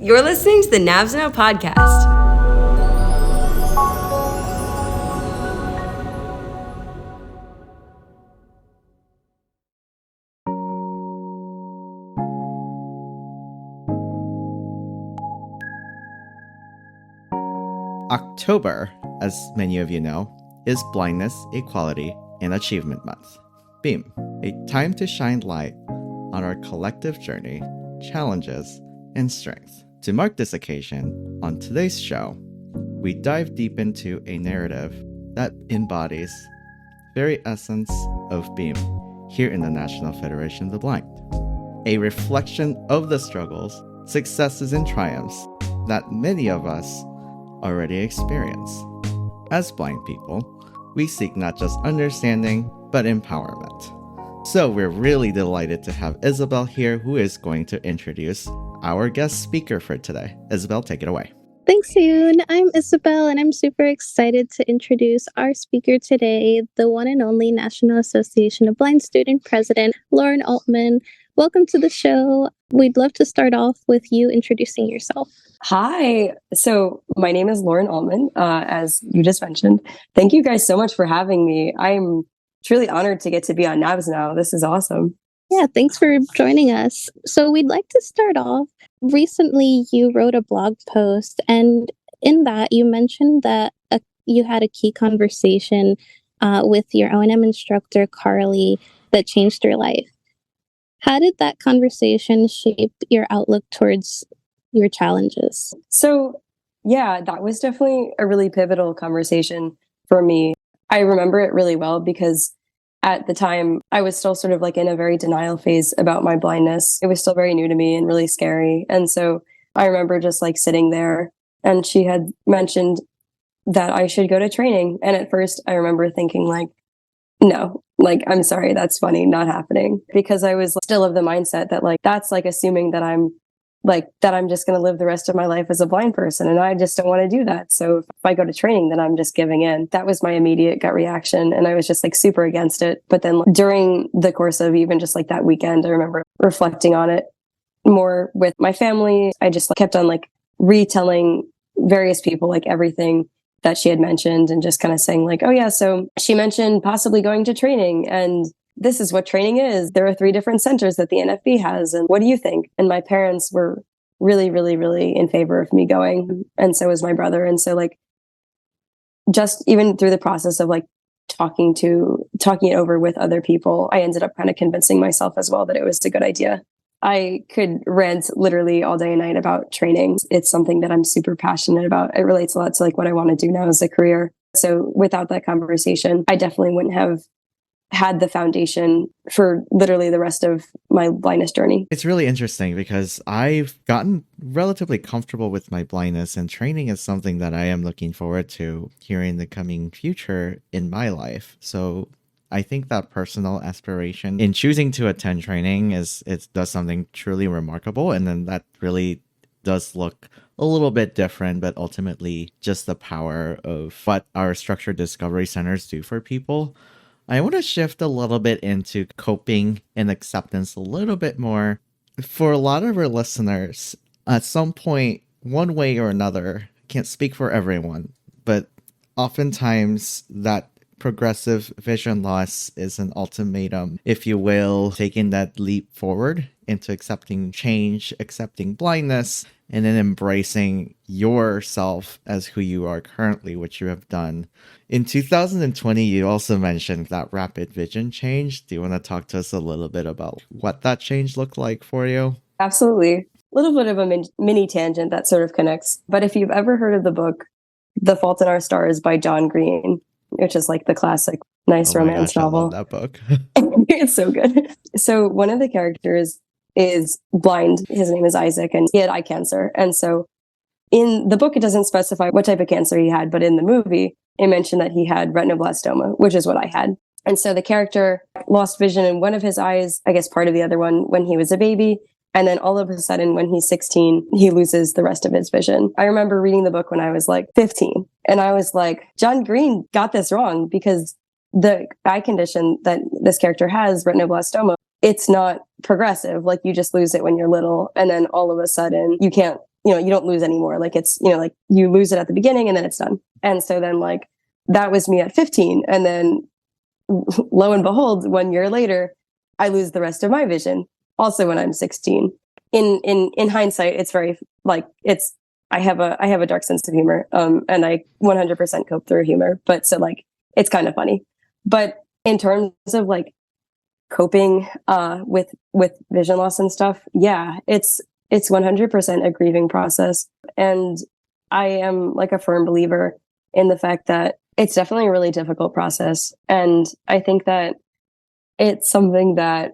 You're listening to the NABS Now podcast. October, as many of you know, is Blindness, Equality, and Achievement Month. BEAM, a time to shine light on our collective journey, challenges, and strengths. To mark this occasion, on today's show, we dive deep into a narrative that embodies the very essence of BEAM here in the National Federation of the Blind. A reflection of the struggles, successes, and triumphs that many of us already experience. As blind people, we seek not just understanding, but empowerment. So we're really delighted to have Isabel here, who is going to introduce our guest speaker for today. Isabel, take it away. Thanks, Seyoon. I'm Isabel, and I'm super excited to introduce our speaker today, the one and only National Association of Blind Student President, Lauren Altman. Welcome to the show. We'd love to start off with you introducing yourself. Hi. So my name is Lauren Altman, as you just mentioned. Thank you guys so much for having me. I'm truly honored to get to be on NABS Now. This is awesome. Yeah, thanks for joining us. So we'd like to start off. Recently, you wrote a blog post, and in that you mentioned that you had a key conversation with your O&M instructor, Carly, that changed your life. How did that conversation shape your outlook towards your challenges? So, yeah, that was definitely a really pivotal conversation for me. I remember it really well because at the time, I was still sort of like in a very denial phase about my blindness. It was still very new to me and really scary. And so I remember just like sitting there, and she had mentioned that I should go to training. And at first I remember thinking like, no, like, I'm sorry, that's funny, not happening. Because I was still of the mindset that like, that's like assuming that I'm just going to live the rest of my life as a blind person. And I just don't want to do that. So if I go to training, then I'm just giving in. That was my immediate gut reaction. And I was just like super against it. But then during the course of even just like that weekend, I remember reflecting on it more with my family. I just kept on like retelling various people like everything that she had mentioned, and just kind of saying like, oh yeah, so she mentioned possibly going to training, and this is what training is. There are 3 different centers that the NFB has. And what do you think? And my parents were really, really, really in favor of me going. And so was my brother. And so like, just even through the process of like talking it over with other people, I ended up kind of convincing myself as well that it was a good idea. I could rant literally all day and night about training. It's something that I'm super passionate about. It relates a lot to like what I want to do now as a career. So without that conversation, I definitely wouldn't have had the foundation for literally the rest of my blindness journey. It's really interesting because I've gotten relatively comfortable with my blindness, and training is something that I am looking forward to here in the coming future in my life. So I think that personal aspiration in choosing to attend training does something truly remarkable. And then that really does look a little bit different, but ultimately just the power of what our structured discovery centers do for people. I want to shift a little bit into coping and acceptance a little bit more. For a lot of our listeners, at some point, one way or another, can't speak for everyone, but oftentimes that progressive vision loss is an ultimatum, if you will, taking that leap forward into accepting change, accepting blindness, and then embracing yourself as who you are currently, which you have done. In 2020, you also mentioned that rapid vision change. Do you want to talk to us a little bit about what that change looked like for you? Absolutely. A little bit of a mini tangent that sort of connects. But if you've ever heard of the book, The Fault in Our Stars by John Green, which is like the classic nice romance novel. I love that book. It's so good. So one of the characters is blind. His name is Isaac, and he had eye cancer. And so in the book, it doesn't specify what type of cancer he had, but in the movie, it mentioned that he had retinoblastoma, which is what I had. And so the character lost vision in one of his eyes, I guess part of the other one, when he was a baby. And then all of a sudden, when he's 16, he loses the rest of his vision. I remember reading the book when I was like 15. And I was like, John Green got this wrong, because the eye condition that this character has, retinoblastoma, it's not progressive. Like, you just lose it when you're little. And then all of a sudden you can't you don't lose anymore. Like it's, like you lose it at the beginning and then it's done. And so then like that was me at 15. And then lo and behold, 1 year later, I lose the rest of my vision also when I'm 16. In hindsight, it's very like I have a dark sense of humor. And I 100% cope through humor, but so like, it's kind of funny. But in terms of like coping, with vision loss and stuff, yeah, it's 100% a grieving process. And I am like a firm believer in the fact that it's definitely a really difficult process. And I think that it's something that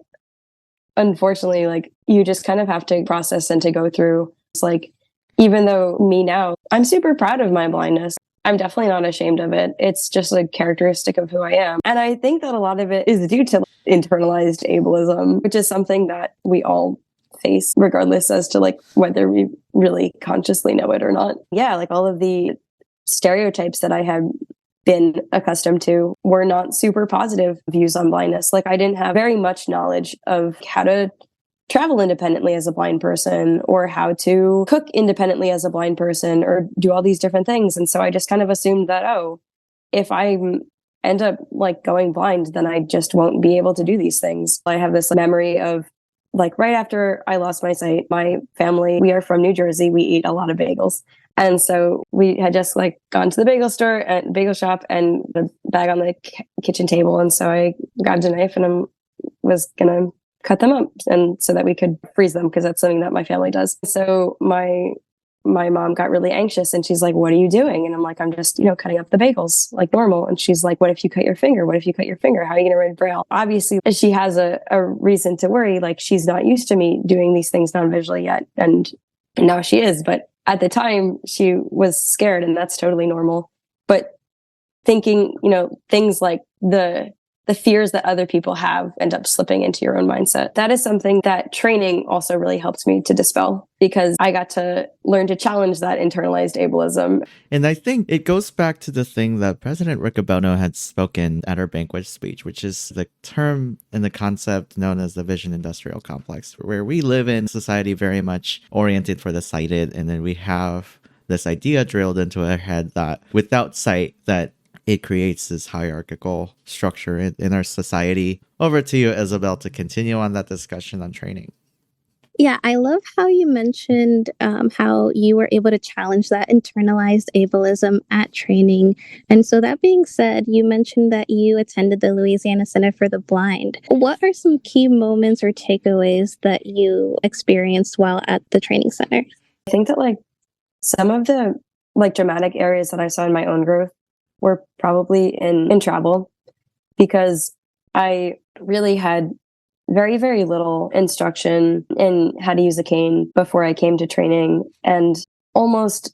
unfortunately, like you just kind of have to process and to go through. It's like, even though me now, I'm super proud of my blindness. I'm definitely not ashamed of it. It's just a characteristic of who I am. And I think that a lot of it is due to internalized ableism, which is something that we all face regardless as to like whether we really consciously know it or not. Yeah, like all of the stereotypes that I had been accustomed to were not super positive views on blindness. Like I didn't have very much knowledge of how to travel independently as a blind person or how to cook independently as a blind person or do all these different things. And so I just kind of assumed that, oh, if I end up like going blind, then I just won't be able to do these things. I have this memory of like right after I lost my sight, my family, we are from New Jersey. We eat a lot of bagels. And so we had just like gone to the bagel shop and the bag on the kitchen table. And so I grabbed a knife and I was going to cut them up and so that we could freeze them because that's something that my family does. So my mom got really anxious and she's like, "What are you doing?" And I'm like, "I'm just, cutting up the bagels like normal." And she's like, "What if you cut your finger? What if you cut your finger? How are you going to read Braille?" Obviously, she has a reason to worry. Like she's not used to me doing these things non-visually yet. And now she is. But at the time she was scared and that's totally normal. But thinking, things like the fears that other people have end up slipping into your own mindset. That is something that training also really helped me to dispel because I got to learn to challenge that internalized ableism. And I think it goes back to the thing that President Riccobono had spoken at her banquet speech, which is the term and the concept known as the vision industrial complex, where we live in society very much oriented for the sighted. And then we have this idea drilled into our head that without sight, that it creates this hierarchical structure in our society. Over to you, Isabel, to continue on that discussion on training. Yeah, I love how you mentioned how you were able to challenge that internalized ableism at training. And so that being said, you mentioned that you attended the Louisiana Center for the Blind. What are some key moments or takeaways that you experienced while at the training center? I think that like some of the like dramatic areas that I saw in my own growth were probably in travel because I really had very, very little instruction in how to use a cane before I came to training and almost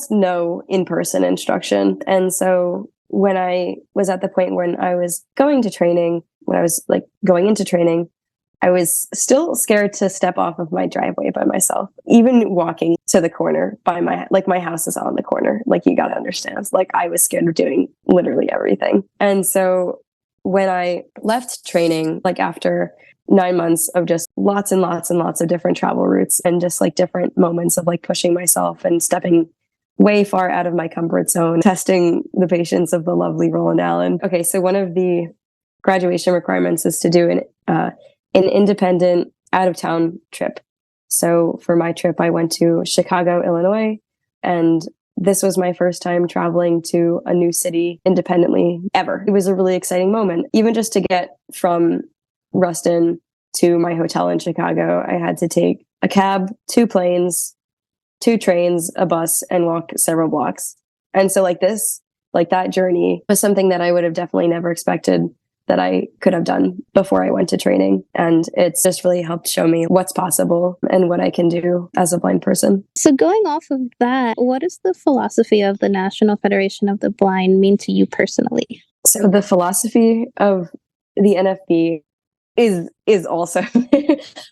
no in-person instruction. And so when I was at the point when I was going to training, when I was like going into training, I was still scared to step off of my driveway by myself, even walking to the corner by my house is on the corner. Like you got to understand, like I was scared of doing literally everything. And so when I left training, like after 9 months of just lots and lots and lots of different travel routes and just like different moments of like pushing myself and stepping way far out of my comfort zone, testing the patience of the lovely Roland Allen. Okay, so one of the graduation requirements is to do an independent out-of-town trip. So for my trip, I went to Chicago, Illinois, and this was my first time traveling to a new city independently ever. It was a really exciting moment. Even just to get from Ruston to my hotel in Chicago, I had to take a cab, 2 planes, 2 trains, a bus, and walk several blocks. And so that journey was something that I would have definitely never expected that I could have done before I went to training. And it's just really helped show me what's possible and what I can do as a blind person. So going off of that, what does the philosophy of the National Federation of the Blind mean to you personally? So the philosophy of the NFB is also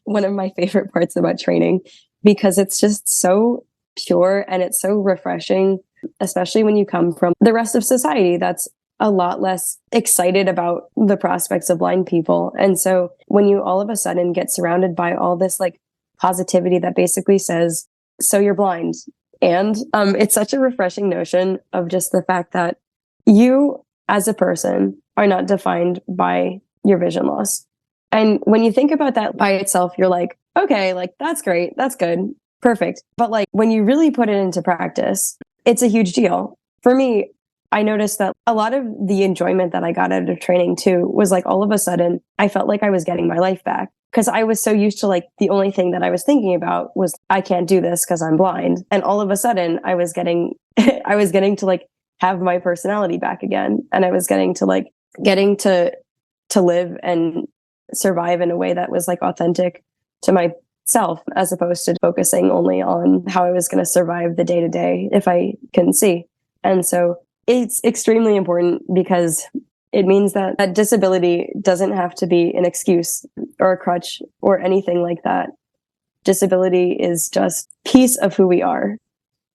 one of my favorite parts about training because it's just so pure and it's so refreshing, especially when you come from the rest of society that's a lot less excited about the prospects of blind people. And so when you all of a sudden get surrounded by all this like positivity that basically says, so you're blind. And it's such a refreshing notion of just the fact that you as a person are not defined by your vision loss. And when you think about that by itself, you're like, okay, like that's great. That's good. Perfect. But like when you really put it into practice, it's a huge deal. For me, I noticed that a lot of the enjoyment that I got out of training too was like all of a sudden I felt like I was getting my life back because I was so used to like the only thing that I was thinking about was I can't do this because I'm blind. And all of a sudden I was getting I was getting to like have my personality back again. And I was getting to live and survive in a way that was like authentic to myself as opposed to focusing only on how I was going to survive the day to day if I couldn't see. And so it's extremely important because it means that disability doesn't have to be an excuse or a crutch or anything like that. Disability is just a piece of who we are.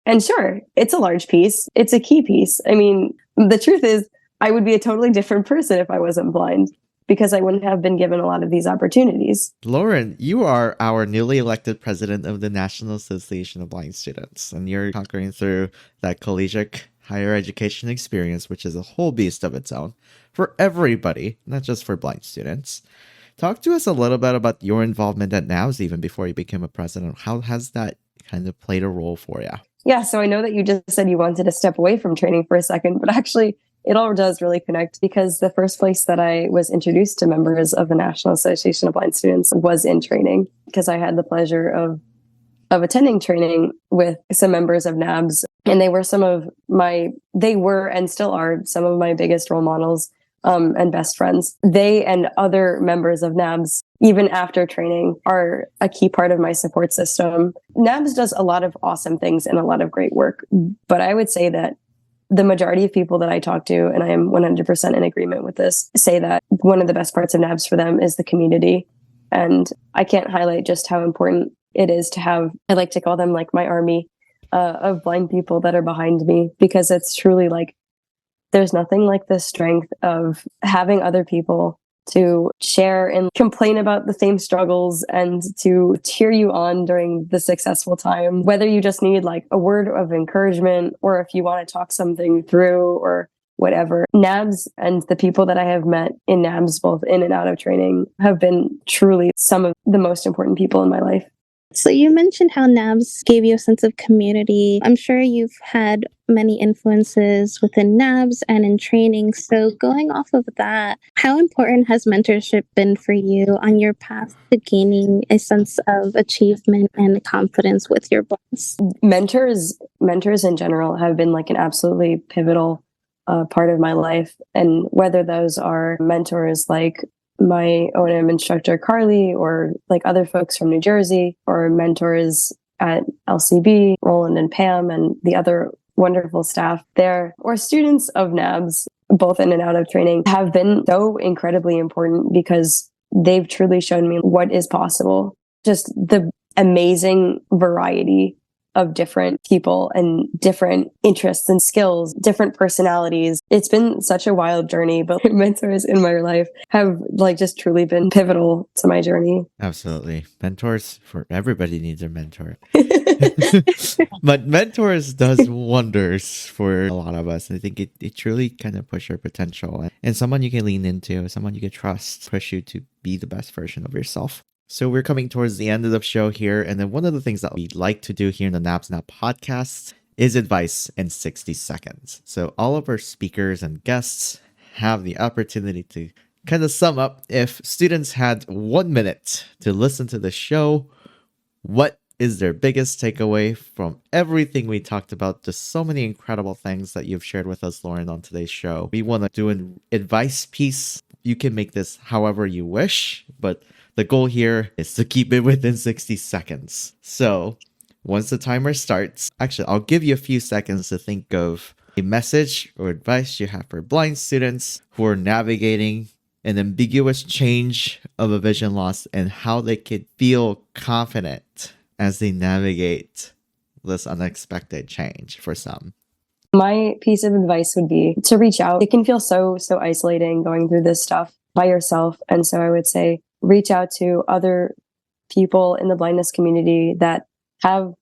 And sure, it's a large piece. It's a key piece. I mean, the truth is, I would be a totally different person if I wasn't blind because I wouldn't have been given a lot of these opportunities. Lauren, you are our newly elected president of the National Association of Blind Students, and you're conquering through that collegiate higher education experience, which is a whole beast of its own for everybody, not just for blind students. Talk to us a little bit about your involvement at NABS even before you became a president. How has that kind of played a role for you? Yeah, so I know that you just said you wanted to step away from training for a second, but actually it all does really connect because the first place that I was introduced to members of the National Association of Blind Students was in training because I had the pleasure of attending training with some members of NABS, and they were and still are some of my biggest role models and best friends. They and other members of NABS, even after training, are a key part of my support system. NABS does a lot of awesome things and a lot of great work, but I would say that the majority of people that I talk to, and I am 100% in agreement with this, say that one of the best parts of NABS for them is the community. And I can't highlight just how important it is to have, I like to call them like my army of blind people that are behind me, because it's truly like, there's nothing like the strength of having other people to share and complain about the same struggles and to cheer you on during the successful time, whether you just need like a word of encouragement or if you want to talk something through or whatever. NABS and the people that I have met in NABS, both in and out of training, have been truly some of the most important people in my life. So you mentioned how NABS gave you a sense of community. I'm sure you've had many influences within NABS and in training. So going off of that, how important has mentorship been for you on your path to gaining a sense of achievement and confidence with your boss? Mentors in general have been like an absolutely pivotal part of my life. And whether those are mentors like my O&M instructor, Carly, or like other folks from New Jersey, or mentors at LCB, Roland and Pam, and the other wonderful staff there, or students of NABS, both in and out of training, have been so incredibly important because they've truly shown me what is possible. Just the amazing variety of different people and different interests and skills, different personalities. It's been such a wild journey, but mentors in my life have like just truly been pivotal to my journey. Absolutely. Mentors, for everybody needs a mentor. But mentors does wonders for a lot of us. I think it truly kind of pushes your potential and someone you can lean into, someone you can trust, push you to be the best version of yourself. So we're coming towards the end of the show here. And then one of the things that we like to do here in the NABS Now podcast is advice in 60 seconds. So all of our speakers and guests have the opportunity to kind of sum up. If students had 1 minute to listen to the show, what is their biggest takeaway from everything we talked about? Just so many incredible things that you've shared with us, Lauren, on today's show. We want to do an advice piece. You can make this however you wish, but the goal here is to keep it within 60 seconds. So once the timer starts, actually, I'll give you a few seconds to think of a message or advice you have for blind students who are navigating an ambiguous change of a vision loss and how they could feel confident as they navigate this unexpected change for some. My piece of advice would be to reach out. It can feel so isolating going through this stuff by yourself. And so I would say, reach out to other people in the blindness community that have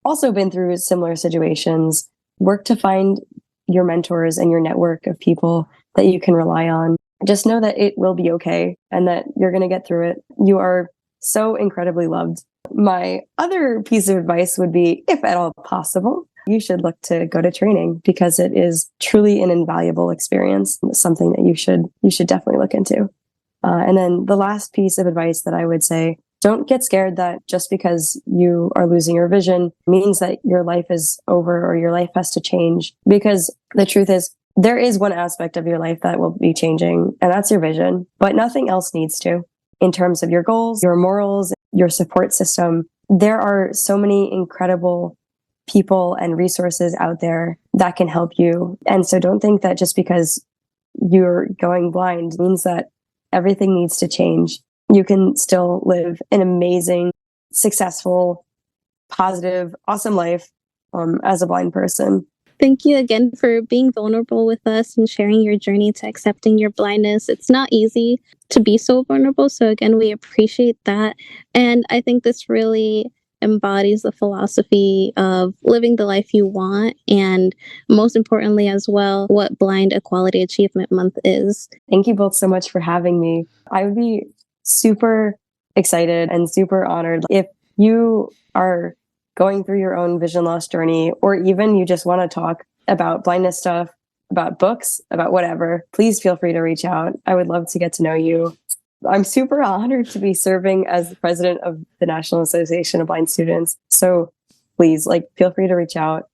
also been through similar situations, work to find your mentors and your network of people that you can rely on. Just know that it will be okay and that you're going to get through it. You are so incredibly loved. My other piece of advice would be, if at all possible, you should look to go to training because it is truly an invaluable experience, something that you should definitely look into. And then the last piece of advice that I would say, don't get scared that just because you are losing your vision means that your life is over or your life has to change. Because the truth is, there is one aspect of your life that will be changing, and that's your vision, but nothing else needs to. In terms of your goals, your morals, your support system, there are so many incredible people and resources out there that can help you. And so don't think that just because you're going blind means that everything needs to change. You can still live an amazing, successful, positive, awesome life as a blind person. Thank you again for being vulnerable with us and sharing your journey to accepting your blindness. It's not easy to be so vulnerable. So again, we appreciate that. And I think this really embodies the philosophy of living the life you want. And most importantly as well, what Blind Equality Achievement Month is. Thank you both so much for having me. I would be super excited and super honored if you are going through your own vision loss journey, or even you just want to talk about blindness stuff, about books, about whatever, please feel free to reach out. I would love to get to know you. I'm super honored to be serving as the president of the National Association of Blind Students. So please, feel free to reach out.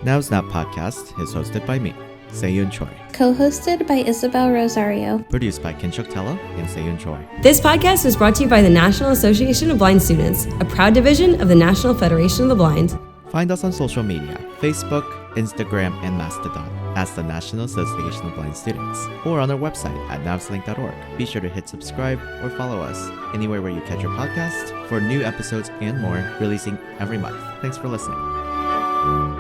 NABS Now podcast is hosted by me, Seyoon Choi. Co-hosted by Isabel Rosario. Produced by Kinshuk, Tella, and Seyoon Choi. This podcast was brought to you by the National Association of Blind Students, a proud division of the National Federation of the Blind. Find us on social media, Facebook, Instagram, and Mastodon as the National Association of Blind Students, or on our website at nabslink.org. Be sure to hit subscribe or follow us anywhere where you catch your podcast for new episodes and more, releasing every month. Thanks for listening.